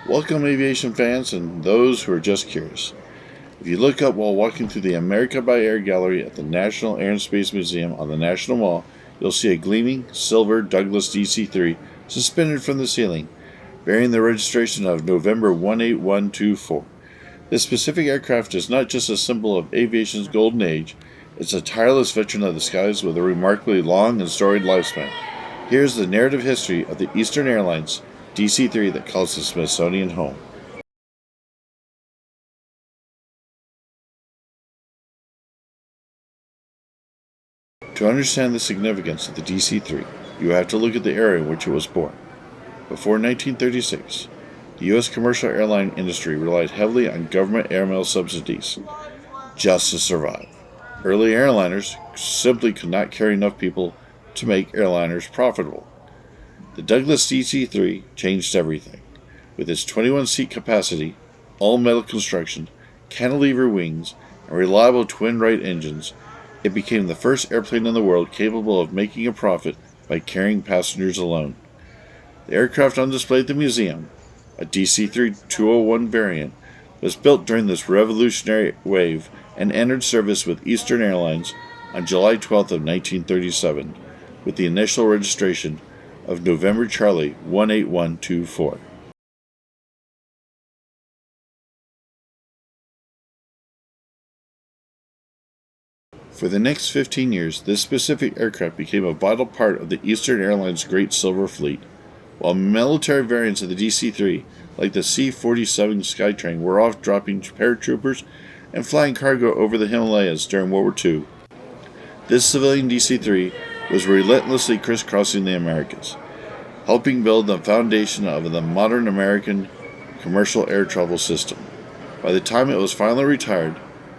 Welcome, aviation fans and those who are just curious. If you look up while walking through the America by Air gallery at the National Air and Space Museum on the National Mall, you'll see a gleaming silver Douglas DC-3 suspended from the ceiling, bearing the registration of November 18124. This specific aircraft is not just a symbol of aviation's golden age, it's a tireless veteran of the skies with a remarkably long and storied lifespan. Here's the narrative history of the Eastern Airlines DC-3 that calls the Smithsonian home. To understand the significance of the DC-3, you have to look at the era in which it was born. Before 1936, the U.S. commercial airline industry relied heavily on government airmail subsidies just to survive. Early airliners simply could not carry enough people to make airliners profitable. The Douglas DC-3 changed everything. With its 21-seat capacity, all-metal construction, cantilever wings, and reliable twin Wright engines, it became the first airplane in the world capable of making a profit by carrying passengers alone. The aircraft on display at the museum, a DC-3 201 variant, was built during this revolutionary wave and entered service with Eastern Airlines on July 12, 1937, with the initial registration of November Charlie 18124. For the next 15 years, this specific aircraft became a vital part of the Eastern Airlines Great Silver Fleet, while military variants of the DC-3, like the C-47 Skytrain, were off dropping paratroopers and flying cargo over the Himalayas during World War II. This civilian DC-3 was relentlessly crisscrossing the Americas, helping build the foundation of the modern American commercial air travel system. By the time it was finally retired,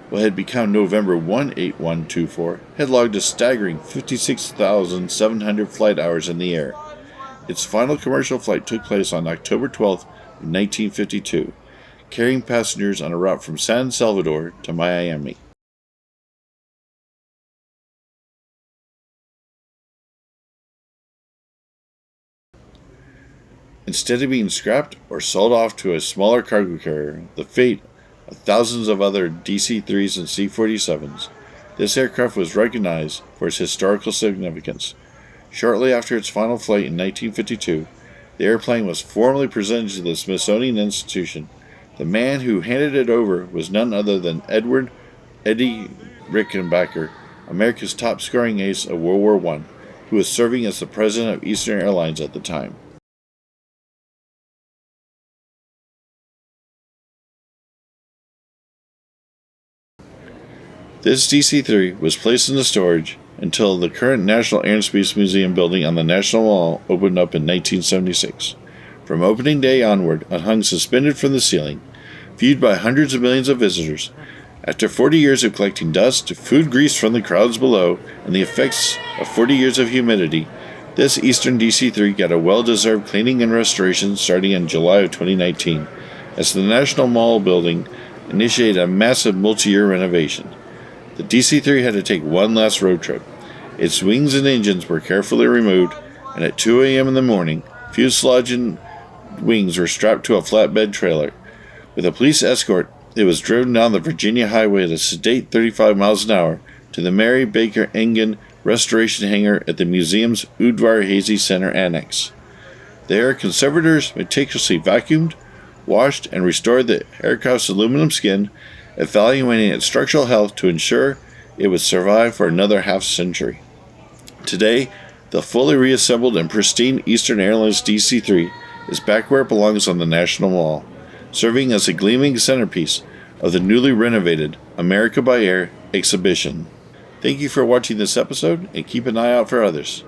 what had become November 18124 had logged a staggering 56,700 flight hours in the air. Its final commercial flight took place on October 12, 1952, carrying passengers on a route from San Salvador to Miami. Instead of being scrapped or sold off to a smaller cargo carrier, the fate of thousands of other DC-3s and C-47s, this aircraft was recognized for its historical significance. Shortly after its final flight in 1952, the airplane was formally presented to the Smithsonian Institution. The man who handed it over was none other than Eddie Rickenbacker, America's top-scoring ace of World War I, who was serving as the president of Eastern Airlines at the time. This DC-3 was placed into storage until the current National Air and Space Museum building on the National Mall opened up in 1976. From opening day onward, it hung suspended from the ceiling, viewed by hundreds of millions of visitors. After 40 years of collecting dust, food grease from the crowds below, and the effects of 40 years of humidity, this Eastern DC-3 got a well-deserved cleaning and restoration starting in July of 2019, as the National Mall building initiated a massive multi-year renovation. The DC-3 had to take one last road trip. Its wings and engines were carefully removed, and at 2 a.m. in the morning, fuselage and wings were strapped to a flatbed trailer. With a police escort, it was driven down the Virginia highway at a sedate 35 miles an hour to the Mary Baker Engen restoration hangar at the museum's Udvar Hazy Center Annex. There, conservators meticulously vacuumed, washed, and restored the aircraft's aluminum skin, evaluating its structural health to ensure it would survive for another half-century. Today, the fully reassembled and pristine Eastern Airlines DC-3 is back where it belongs on the National Mall, serving as a gleaming centerpiece of the newly renovated America by Air exhibition. Thank you for watching this episode, and keep an eye out for others.